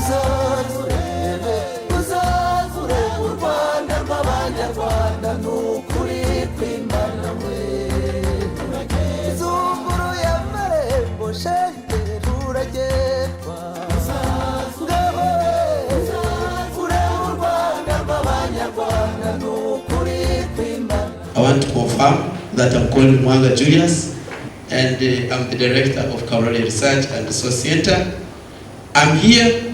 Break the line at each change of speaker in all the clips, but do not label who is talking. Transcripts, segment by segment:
I want to confirm that I'm called Mwanga Julius, and I'm the director of KRC Research and Resource Center. I'm here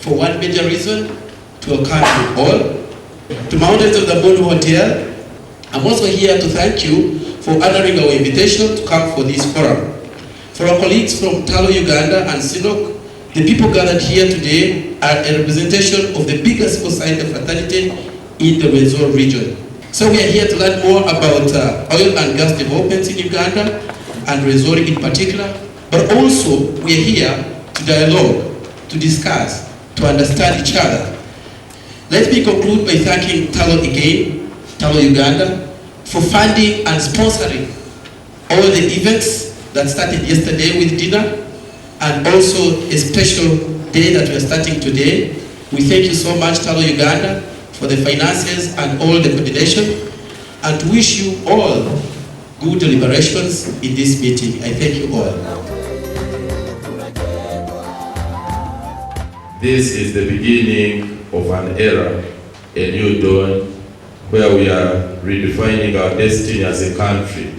for one major reason: to welcome you all to Mountains of the Moon Hotel. I'm also here to thank you for honoring our invitation to come for this forum. For our colleagues from Talo, Uganda and Sinok, the people gathered here today are a representation of the biggest society fraternity in the Rwenzori region. So we are here to learn more about oil and gas developments in Uganda and Rwenzori in particular, but also we are here to dialogue, to discuss, to understand each other. Let me conclude by thanking Talo again, Talo Uganda, for funding and sponsoring all the events that started yesterday with dinner, and also a special day that we are starting today. We thank you so much, Talo Uganda, for the finances and all the coordination, and to wish you all good deliberations in this meeting. I thank you all.
This is the beginning of an era, a new dawn, where we are redefining our destiny as a country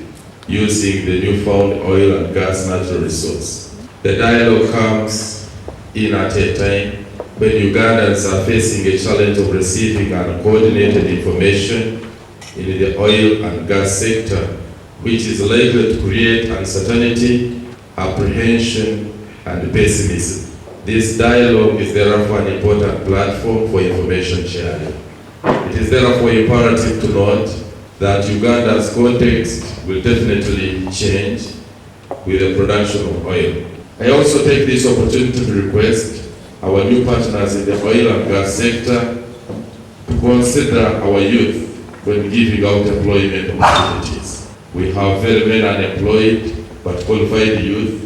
using the newfound oil and gas natural resource. The dialogue comes in at a time when Ugandans are facing a challenge of receiving uncoordinated information in the oil and gas sector, which is likely to create uncertainty, apprehension, and pessimism. This dialogue is therefore an important platform for information sharing. It is therefore imperative to note that Uganda's context will definitely change with the production of oil. I also take this opportunity to request our new partners in the oil and gas sector to consider our youth when giving out employment opportunities. We have very many unemployed but qualified youth,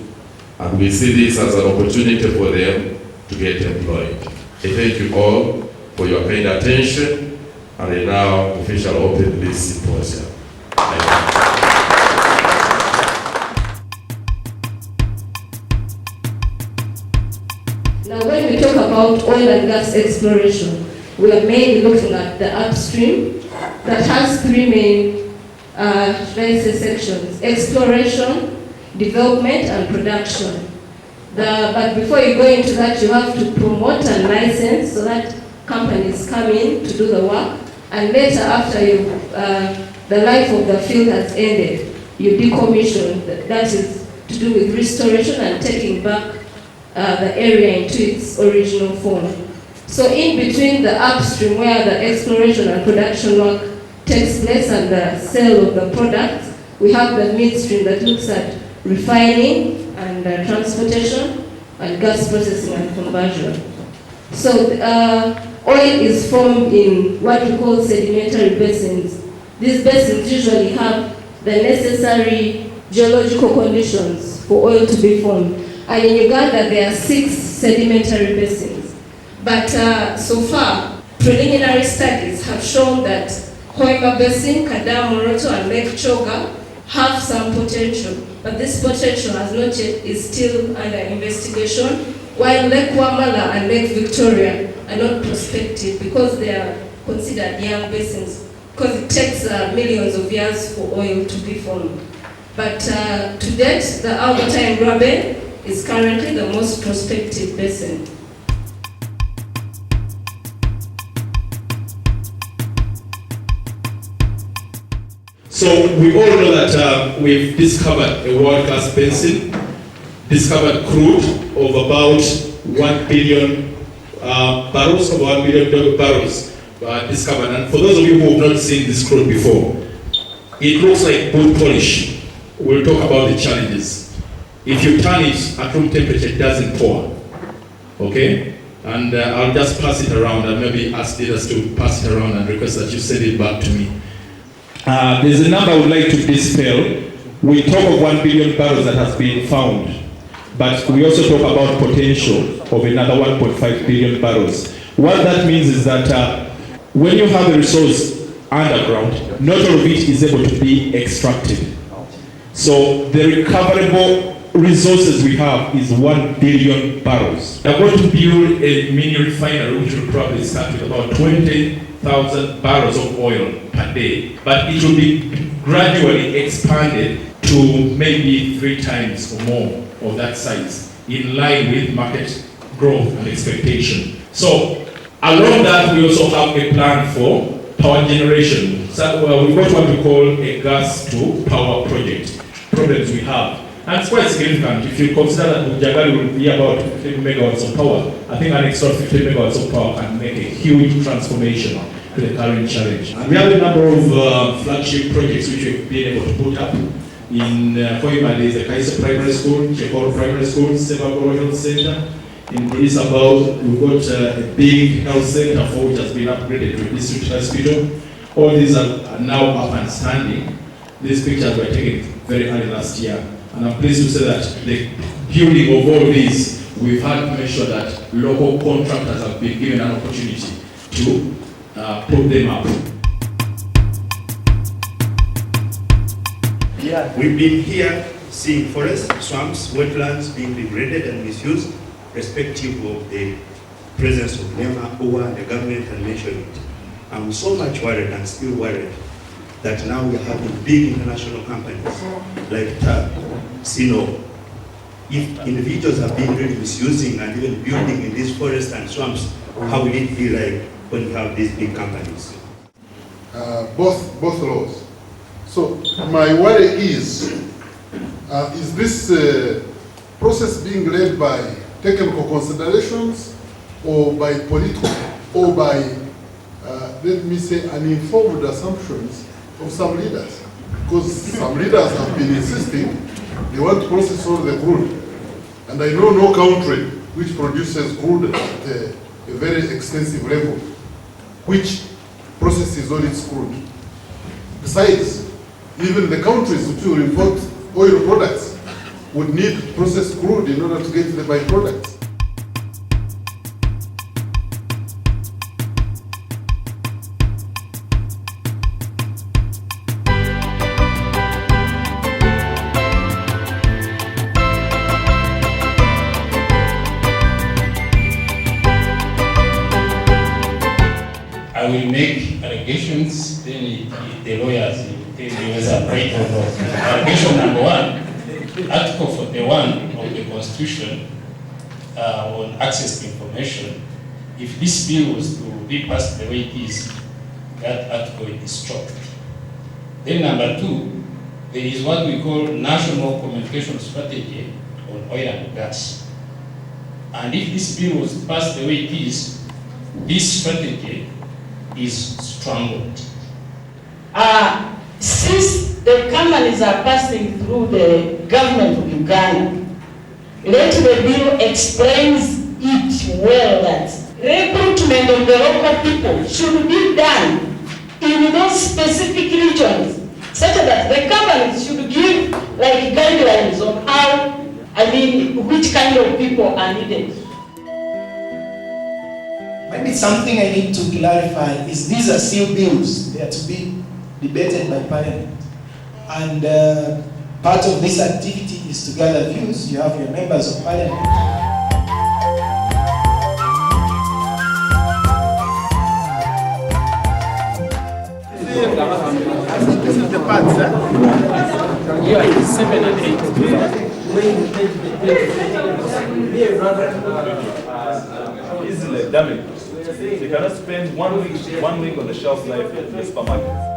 and we see this as an opportunity for them to get employed. I thank you all for your kind attention, and I now officially open this symposium.
Now, when we talk about oil and gas exploration, we are mainly looking at the upstream that has three main sections: exploration, development, and production. But before you go into that, you have to promote and license so that companies come in to do the work, and later, after the life of the field has ended, you decommission. That is to do with restoration and taking back the area into its original form. So in between the upstream, where the exploration and production work takes place, and the sale of the products, we have the midstream that looks at refining and transportation and gas processing and conversion. So oil is formed in what we call sedimentary basins. These basins usually have the necessary geological conditions for oil to be formed. And in Uganda, there are 6 sedimentary basins. But so far, preliminary studies have shown that Hoima Basin, Kadamoroto, and Lake Choga have some potential, but this potential has not yet, is still under investigation, while Lake Wamala and Lake Victoria are not prospective because they are considered young basins, because it takes millions of years for oil to be formed. But to date, the Alberta and Rabe is currently the most prospective basin.
So we all know that we've discovered a world-class basin, discovered crude of about 1 billion barrels, of 1 billion barrels discovered. And for those of you who have not seen this crude before, it looks like boot polish. We'll talk about the challenges. If you turn it at room temperature, it doesn't pour. Okay? And I'll just pass it around and maybe ask leaders to pass it around and request that you send it back to me. There's a number I would like to dispel. We talk of 1 billion barrels that has been found. but we also talk about potential of another 1.5 billion barrels. What that means is that when you have a resource underground, not all of it is able to be extracted. So the recoverable resources we have is 1 billion barrels. They're going to build a mini refinery which will probably start with about 20,000 barrels of oil per day, but it will be gradually expanded to maybe 3 times or more of that size, in line with market growth and expectation. So along that, we also have a plan for power generation. So we've got what we call a gas to power project. Problems we have. And it's quite significant. If you consider that Bujagali will be about 50 megawatts of power, I think an extra 50 megawatts of power can make a huge transformation to the current challenge. And we have a number of flagship projects which we've been able to put up. In Koima, there's the Kaisa Primary School, Chekoro Primary School, Sebagoro Health Center. In Isabel, we've got a big health center for which has been upgraded to a district hospital. All these are now up and standing. These pictures were taken very early last year. And I'm pleased to say that the building of all these, we've had to make sure that local contractors have been given an opportunity to put them up.
Yeah, we've been here seeing forests, swamps, wetlands being degraded and misused, respective of the presence of NEMA, OA, and the government had mentioned it. I'm so much worried and still worried that now we're having big international companies like TAB, Sino. If individuals have been really misusing and even building in these forests and swamps, how will it be like when you have these big companies?
Both laws. So my worry is this process being led by technical considerations or by political or by, let me say, uninformed assumptions of some leaders? Because some leaders have been insisting they want to process all the crude. And I know no country which produces crude at a very extensive level, which processes all its crude. Besides, even the countries which will import oil products would need processed crude in order to get the byproducts.
I will make allegations, then the lawyers will tell you whether I'm right or not. Allegation number 1, Article 41 of the Constitution on access to information. If this bill was to be passed the way it is, that article is dropped. Then number 2, there is what we call National Communication Strategy on oil and gas. And if this bill was passed the way it is, this strategy is strangled.
Since the companies are passing through the government of Uganda, let the bill explains it well that recruitment of the local people should be done in those specific regions, such that the companies should give like guidelines on how, which kind of people are needed.
Maybe something I need to clarify is these are still bills. They are to be debated by Parliament. And part of this activity is to gather views. You have your members of Parliament.
This is the part, sir.
Yeah, 7 and 8. Easily damaged. You cannot spend one week on the shelf life in the supermarket.